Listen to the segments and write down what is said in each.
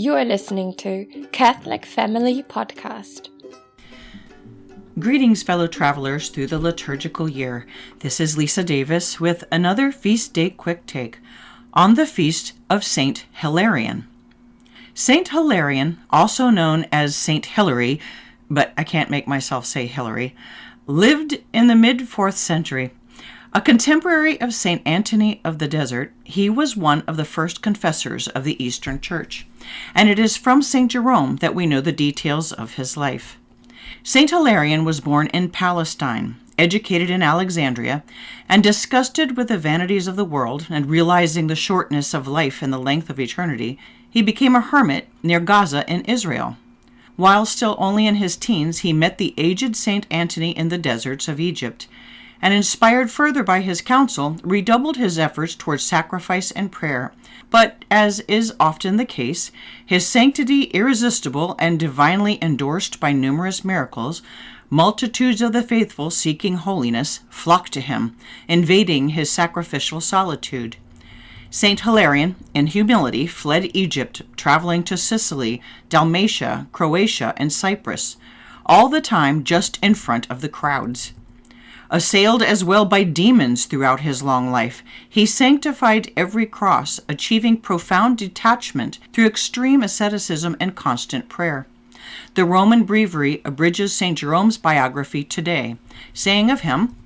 You are listening to Catholic Family Podcast. Greetings, fellow travelers through the liturgical year. This is Lisa Davis with another Feast Day Quick Take on the feast of Saint Hilarion. Saint Hilarion, also known as Saint Hilary, but I can't make myself say Hilary, lived in the mid-4th century. A contemporary of Saint Anthony of the Desert, he was one of the first confessors of the Eastern Church, and it is from Saint Jerome that we know the details of his life. Saint Hilarion was born in Palestine, educated in Alexandria, and disgusted with the vanities of the world and realizing the shortness of life and the length of eternity, he became a hermit near Gaza in Israel. While still only in his teens, he met the aged Saint Anthony in the deserts of Egypt, and inspired further by his counsel, redoubled his efforts towards sacrifice and prayer. But, as is often the case, his sanctity irresistible and divinely endorsed by numerous miracles, multitudes of the faithful seeking holiness flocked to him, invading his sacrificial solitude. Saint Hilarion, in humility, fled Egypt, traveling to Sicily, Dalmatia, Croatia, and Cyprus, all the time just in front of the crowds. Assailed as well by demons throughout his long life, he sanctified every cross, achieving profound detachment through extreme asceticism and constant prayer. The Roman Breviary abridges St. Jerome's biography today, saying of him,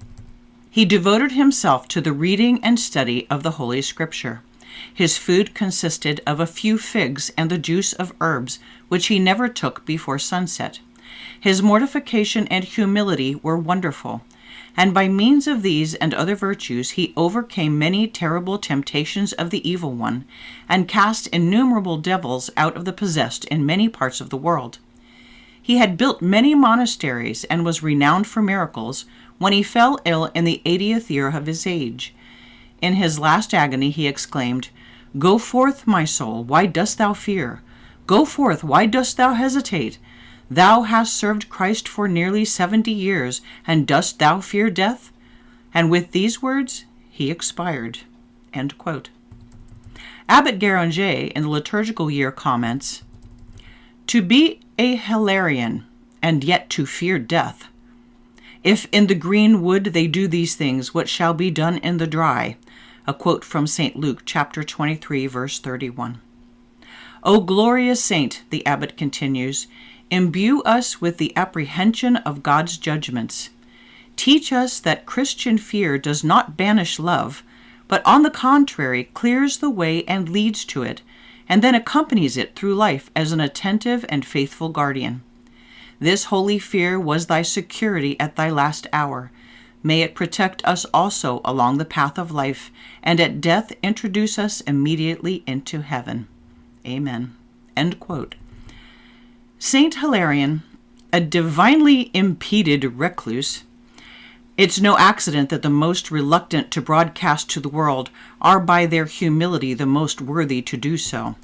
"He devoted himself to the reading and study of the Holy Scripture. His food consisted of a few figs and the juice of herbs, which he never took before sunset. His mortification and humility were wonderful, and by means of these and other virtues he overcame many terrible temptations of the evil one, and cast innumerable devils out of the possessed in many parts of the world. He had built many monasteries and was renowned for miracles when he fell ill in the 80th year of his age. In his last agony he exclaimed, 'Go forth, my soul, why dost thou fear? Go forth, why dost thou hesitate? Thou hast served Christ for nearly 70 years, and dost thou fear death?' And with these words, he expired." End quote. Abbot Guéranger in the liturgical year comments, "To be a Hilarion, and yet to fear death. If in the green wood they do these things, what shall be done in the dry?" A quote from St. Luke, chapter 23, verse 31. "O glorious saint," the abbot continues, "imbue us with the apprehension of God's judgments. Teach us that Christian fear does not banish love, but on the contrary clears the way and leads to it, and then accompanies it through life as an attentive and faithful guardian. This holy fear was thy security at thy last hour. May it protect us also along the path of life, and at death introduce us immediately into heaven. Amen." End quote. Saint Hilarion, a divinely impeded recluse. It's no accident that the most reluctant to broadcast to the world are by their humility the most worthy to do so.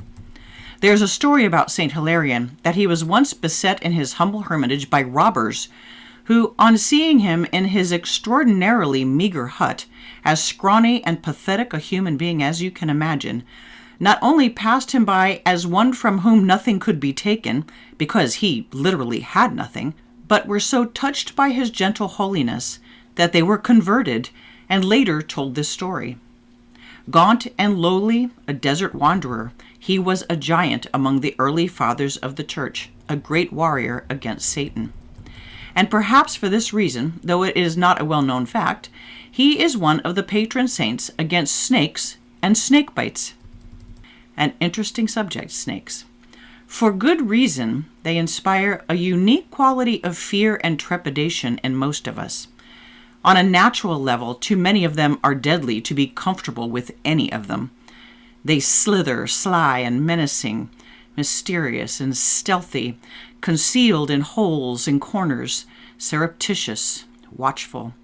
There's a story about Saint Hilarion that he was once beset in his humble hermitage by robbers who, on seeing him in his extraordinarily meager hut, as scrawny and pathetic a human being as you can imagine, not only passed him by as one from whom nothing could be taken, because he literally had nothing, but were so touched by his gentle holiness that they were converted and later told this story. Gaunt and lowly, a desert wanderer, he was a giant among the early fathers of the Church, a great warrior against Satan. And perhaps for this reason, though it is not a well-known fact, he is one of the patron saints against snakes and snake bites. An interesting subject, snakes. For good reason, they inspire a unique quality of fear and trepidation in most of us. On a natural level, too many of them are deadly to be comfortable with any of them. They slither, sly and menacing, mysterious and stealthy, concealed in holes and corners, surreptitious, watchful,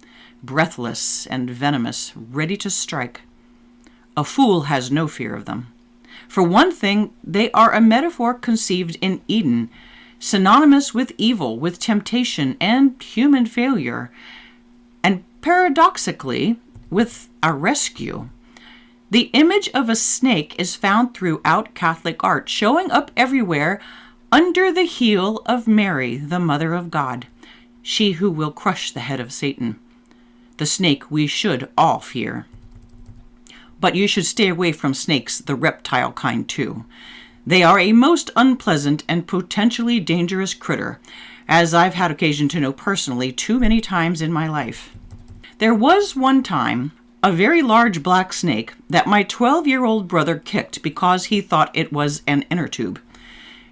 breathless and venomous, ready to strike. A fool has no fear of them. For one thing, they are a metaphor conceived in Eden, synonymous with evil, with temptation, and human failure, and paradoxically, with a rescue. The image of a snake is found throughout Catholic art, showing up everywhere under the heel of Mary, the Mother of God, she who will crush the head of Satan. The snake we should all fear. But you should stay away from snakes, the reptile kind too. They are a most unpleasant and potentially dangerous critter, as I've had occasion to know personally too many times in my life. There was one time a very large black snake that my 12-year-old brother kicked because he thought it was an inner tube.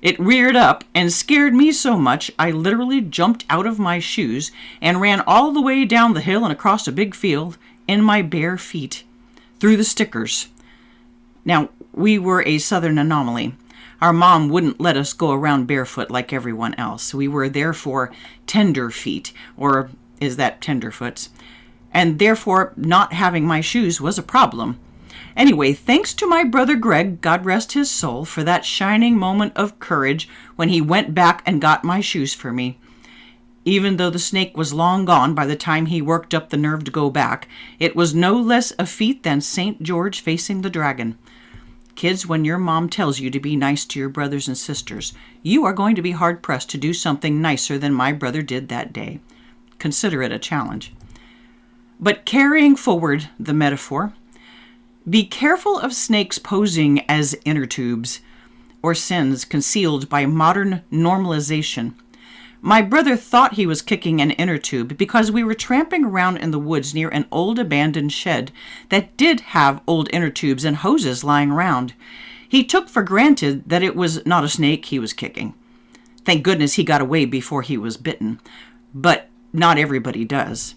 It reared up and scared me so much I literally jumped out of my shoes and ran all the way down the hill and across a big field in my bare feet, through the stickers. Now, we were a southern anomaly. Our mom wouldn't let us go around barefoot like everyone else. We were therefore tender feet, or is that tenderfoots? And therefore not having my shoes was a problem. Anyway, thanks to my brother Greg, God rest his soul, for that shining moment of courage when he went back and got my shoes for me. Even though the snake was long gone by the time he worked up the nerve to go back, it was no less a feat than St. George facing the dragon. Kids, when your mom tells you to be nice to your brothers and sisters, you are going to be hard-pressed to do something nicer than my brother did that day. Consider it a challenge. But carrying forward the metaphor, be careful of snakes posing as inner tubes or sins concealed by modern normalization. My brother thought he was kicking an inner tube because we were tramping around in the woods near an old abandoned shed that did have old inner tubes and hoses lying around. He took for granted that it was not a snake he was kicking. Thank goodness he got away before he was bitten. But not everybody does.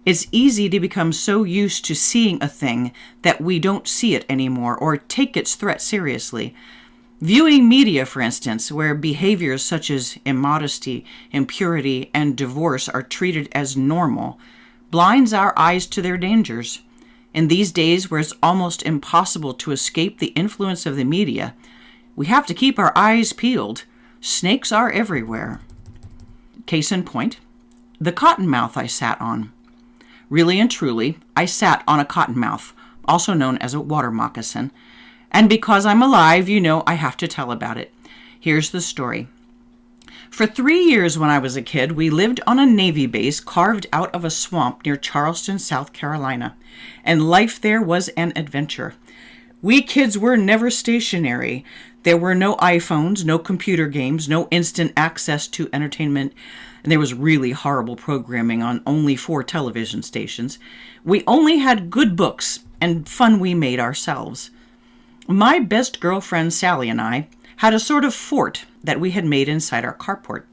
It's easy to become so used to seeing a thing that we don't see it anymore or take its threat seriously. Viewing media, for instance, where behaviors such as immodesty, impurity, and divorce are treated as normal, blinds our eyes to their dangers. In these days where it's almost impossible to escape the influence of the media, we have to keep our eyes peeled. Snakes are everywhere. Case in point, the cottonmouth I sat on. Really and truly, I sat on a cottonmouth, also known as a water moccasin. And because I'm alive, you know I have to tell about it. Here's the story. For 3 years when I was a kid, we lived on a Navy base carved out of a swamp near Charleston, South Carolina. And life there was an adventure. We kids were never stationary. There were no iPhones, no computer games, no instant access to entertainment. And there was really horrible programming on only 4 television stations. We only had good books and fun we made ourselves. My best girlfriend Sally and I had a sort of fort that we had made inside our carport.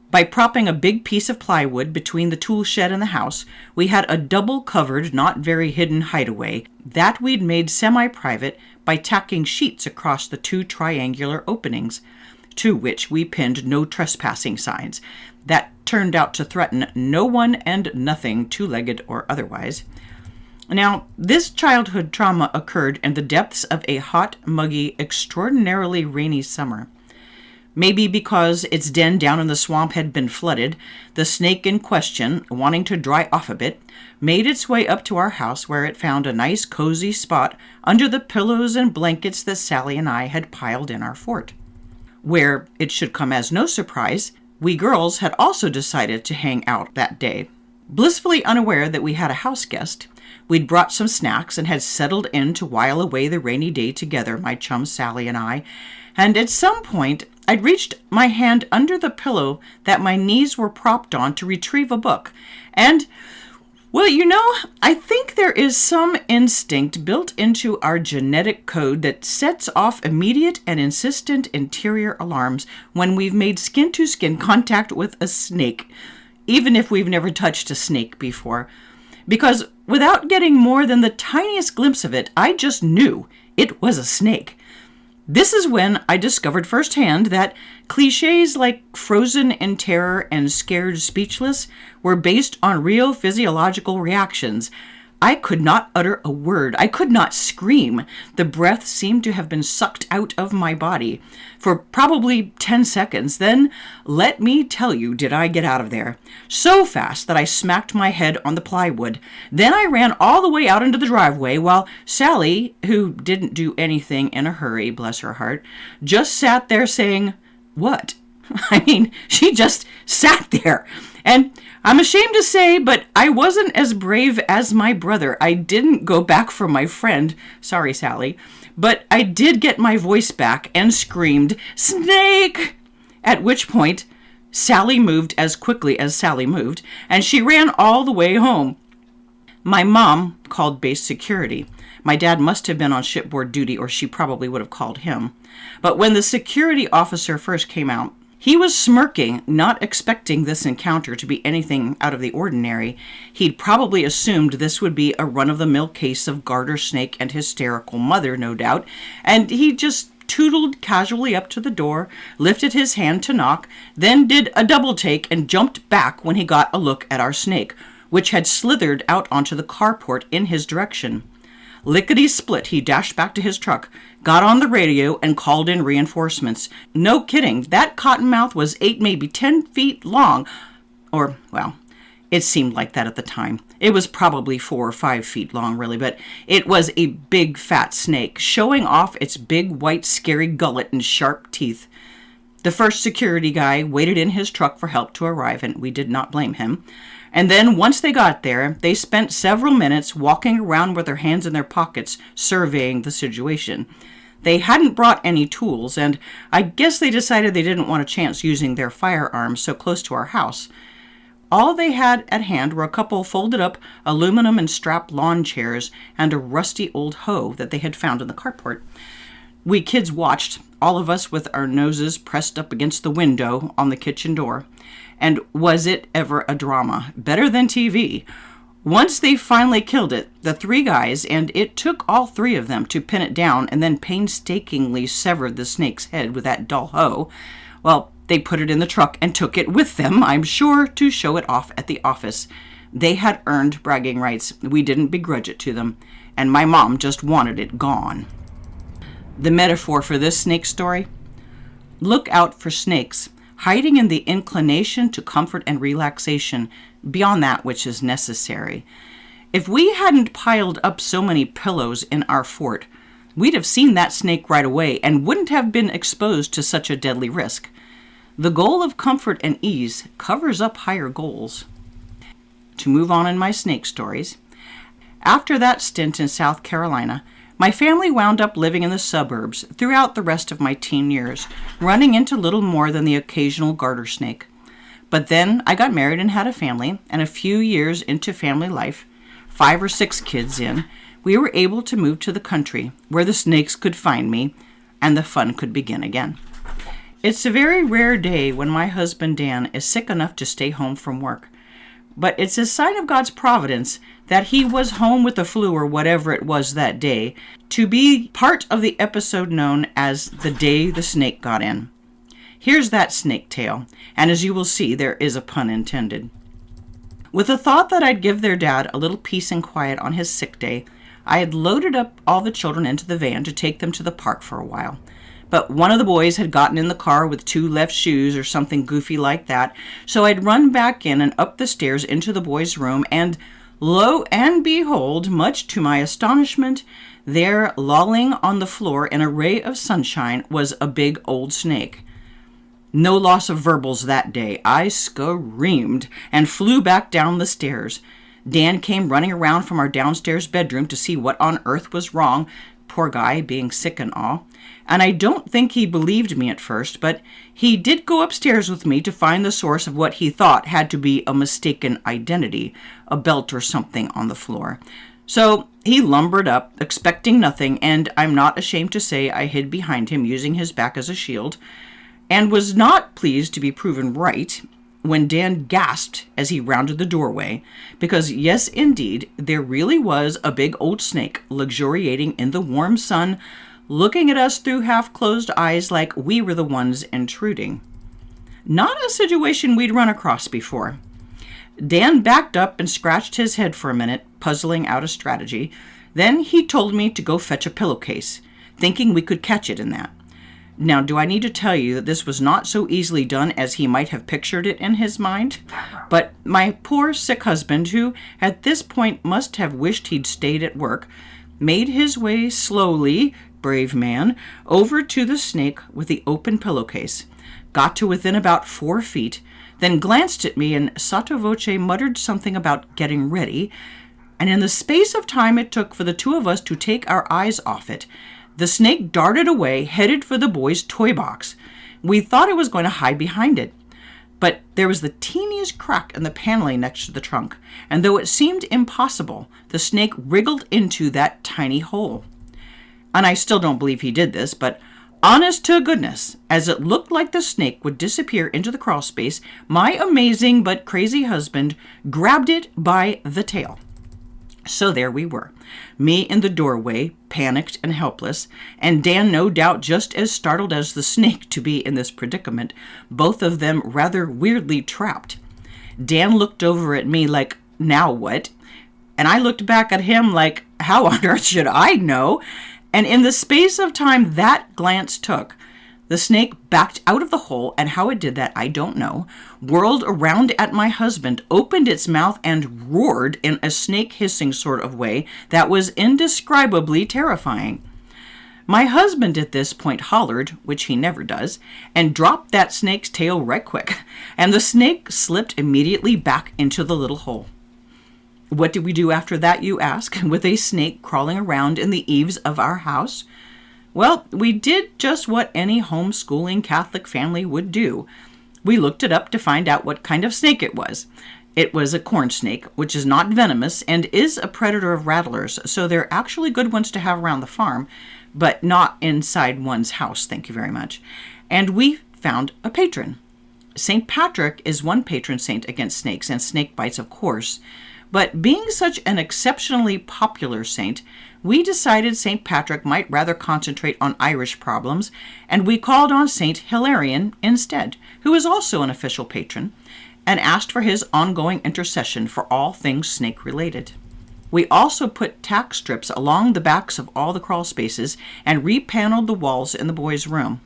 By propping a big piece of plywood between the tool shed and the house, we had a double-covered, not very hidden hideaway that we'd made semi-private by tacking sheets across the 2 triangular openings, to which we pinned no trespassing signs that turned out to threaten no one and nothing, two-legged or otherwise. Now, this childhood trauma occurred in the depths of a hot, muggy, extraordinarily rainy summer. Maybe because its den down in the swamp had been flooded, the snake in question, wanting to dry off a bit, made its way up to our house where it found a nice cozy spot under the pillows and blankets that Sally and I had piled in our fort. Where, it should come as no surprise, we girls had also decided to hang out that day. Blissfully unaware that we had a house guest, we'd brought some snacks and had settled in to while away the rainy day together, my chum Sally and I, and at some point I'd reached my hand under the pillow that my knees were propped on to retrieve a book, and, well, you know, I think there is some instinct built into our genetic code that sets off immediate and insistent interior alarms when we've made skin-to-skin contact with a snake, even if we've never touched a snake before. Because without getting more than the tiniest glimpse of it, I just knew it was a snake. This is when I discovered firsthand that cliches like frozen in terror and scared speechless were based on real physiological reactions. I could not utter a word. I could not scream. The breath seemed to have been sucked out of my body for probably 10 seconds. Then, let me tell you, did I get out of there. So fast that I smacked my head on the plywood. Then I ran all the way out into the driveway while Sally, who didn't do anything in a hurry, bless her heart, just sat there saying, "What?" I mean, she just sat there. And I'm ashamed to say, but I wasn't as brave as my brother. I didn't go back for my friend. Sorry, Sally. But I did get my voice back and screamed, "Snake!" At which point, Sally moved as quickly as Sally moved, and she ran all the way home. My mom called base security. My dad must have been on shipboard duty, or she probably would have called him. But when the security officer first came out, he was smirking, not expecting this encounter to be anything out of the ordinary. He'd probably assumed this would be a run-of-the-mill case of garter snake and hysterical mother, no doubt, and he just tootled casually up to the door, lifted his hand to knock, then did a double take and jumped back when he got a look at our snake, which had slithered out onto the carport in his direction. Lickety-split, he dashed back to his truck, got on the radio, and called in reinforcements. No kidding, that cottonmouth was 8, maybe 10 feet long. Or, well, it seemed like that at the time. It was probably 4 or 5 feet long, really, but it was a big, fat snake, showing off its big, white, scary gullet and sharp teeth. The first security guy waited in his truck for help to arrive, and we did not blame him. And then, once they got there, they spent several minutes walking around with their hands in their pockets, surveying the situation. They hadn't brought any tools, and I guess they decided they didn't want a chance using their firearms so close to our house. All they had at hand were a couple folded-up aluminum and strap lawn chairs and a rusty old hoe that they had found in the carport. We kids watched, all of us with our noses pressed up against the window on the kitchen door. And was it ever a drama? Better than TV. Once they finally killed it, the 3 guys, and it took all 3 of them to pin it down and then painstakingly severed the snake's head with that dull hoe, well, they put it in the truck and took it with them, I'm sure, to show it off at the office. They had earned bragging rights. We didn't begrudge it to them, and my mom just wanted it gone. The metaphor for this snake story? Look out for snakes, hiding in the inclination to comfort and relaxation beyond that which is necessary. If we hadn't piled up so many pillows in our fort, we'd have seen that snake right away and wouldn't have been exposed to such a deadly risk. The goal of comfort and ease covers up higher goals. To move on in my snake stories, after that stint in South Carolina, my family wound up living in the suburbs throughout the rest of my teen years, running into little more than the occasional garter snake. But then I got married and had a family, and a few years into family life, 5 or 6 kids in, we were able to move to the country where the snakes could find me and the fun could begin again. It's a very rare day when my husband Dan is sick enough to stay home from work. But it's a sign of God's providence that he was home with the flu or whatever it was that day to be part of the episode known as The Day the Snake Got In. Here's that snake tale, and as you will see, there is a pun intended. With the thought that I'd give their dad a little peace and quiet on his sick day, I had loaded up all the children into the van to take them to the park for a while. But one of the boys had gotten in the car with 2 left shoes or something goofy like that, so I'd run back in and up the stairs into the boys' room, and lo and behold, much to my astonishment, there, lolling on the floor in a ray of sunshine, was a big old snake. No loss of verbals that day. I screamed and flew back down the stairs. Dan came running around from our downstairs bedroom to see what on earth was wrong, poor guy being sick and all. And I don't think he believed me at first, but he did go upstairs with me to find the source of what he thought had to be a mistaken identity, a belt or something on the floor. So he lumbered up, expecting nothing, and I'm not ashamed to say I hid behind him using his back as a shield, and was not pleased to be proven right when Dan gasped as he rounded the doorway, because yes, indeed, there really was a big old snake luxuriating in the warm sun, looking at us through half-closed eyes like we were the ones intruding. Not a situation we'd run across before. Dan backed up and scratched his head for a minute, puzzling out a strategy. Then he told me to go fetch a pillowcase, thinking we could catch it in that. Now, do I need to tell you that this was not so easily done as he might have pictured it in his mind? But my poor sick husband, who at this point must have wished he'd stayed at work, made his way slowly, brave man, over to the snake with the open pillowcase, got to within about 4 feet, then glanced at me and sotto voce muttered something about getting ready, and in the space of time it took for the two of us to take our eyes off it, the snake darted away, headed for the boy's toy box. We thought it was going to hide behind it, but there was the teeniest crack in the paneling next to the trunk, and though it seemed impossible, the snake wriggled into that tiny hole. And I still don't believe he did this, but honest to goodness, as it looked like the snake would disappear into the crawl space, my amazing but crazy husband grabbed it by the tail. So there we were, me in the doorway, panicked and helpless, and Dan no doubt just as startled as the snake to be in this predicament, both of them rather weirdly trapped. Dan looked over at me like, now what? And I looked back at him like, how on earth should I know? And in the space of time that glance took, the snake backed out of the hole, and how it did that, I don't know, whirled around at my husband, opened its mouth, and roared in a snake hissing sort of way that was indescribably terrifying. My husband at this point hollered, which he never does, and dropped that snake's tail right quick, and the snake slipped immediately back into the little hole. What did we do after that, you ask, with a snake crawling around in the eaves of our house? Well, we did just what any homeschooling Catholic family would do. We looked it up to find out what kind of snake it was. It was a corn snake, which is not venomous and is a predator of rattlers, so they're actually good ones to have around the farm, but not inside one's house, thank you very much. And we found a patron. St. Patrick is one patron saint against snakes and snake bites, of course. But being such an exceptionally popular saint, we decided St. Patrick might rather concentrate on Irish problems, and we called on St. Hilarion instead, who is also an official patron, and asked for his ongoing intercession for all things snake-related. We also put tack strips along the backs of all the crawl spaces and repaneled the walls in the boys' room.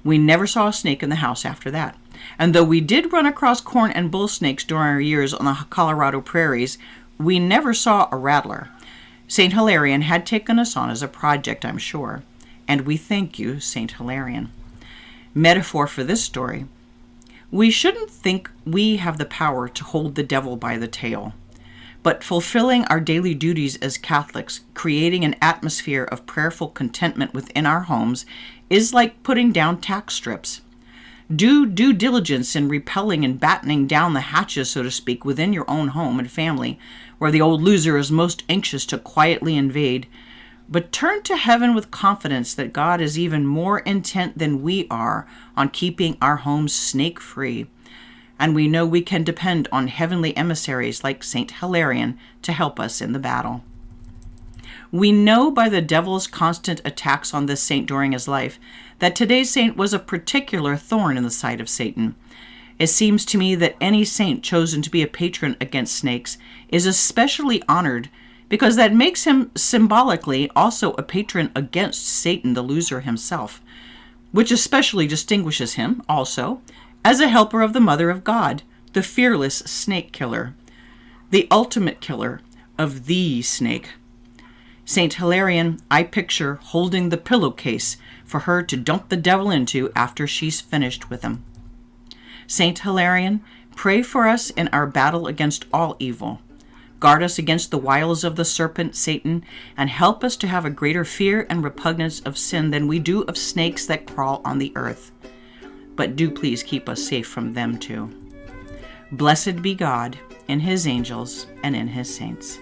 We never saw a snake in the house after that. And though we did run across corn and bull snakes during our years on the Colorado prairies, we never saw a rattler. St. Hilarion had taken us on as a project, I'm sure. And we thank you, St. Hilarion. Metaphor for this story. We shouldn't think we have the power to hold the devil by the tail. But fulfilling our daily duties as Catholics, creating an atmosphere of prayerful contentment within our homes, is like putting down tack strips. Do due diligence in repelling and battening down the hatches, so to speak, within your own home and family, where the old loser is most anxious to quietly invade. But turn to heaven with confidence that God is even more intent than we are on keeping our homes snake-free. And we know we can depend on heavenly emissaries like St. Hilarion to help us in the battle. We know by the devil's constant attacks on this saint during his life that today's saint was a particular thorn in the side of Satan. It seems to me that any saint chosen to be a patron against snakes is especially honored because that makes him symbolically also a patron against Satan, the loser himself, which especially distinguishes him also as a helper of the Mother of God, the fearless snake killer, the ultimate killer of the snake. St. Hilarion, I picture holding the pillowcase for her to dump the devil into after she's finished with him. St. Hilarion, pray for us in our battle against all evil. Guard us against the wiles of the serpent, Satan, and help us to have a greater fear and repugnance of sin than we do of snakes that crawl on the earth. But do please keep us safe from them too. Blessed be God in his angels and in his saints.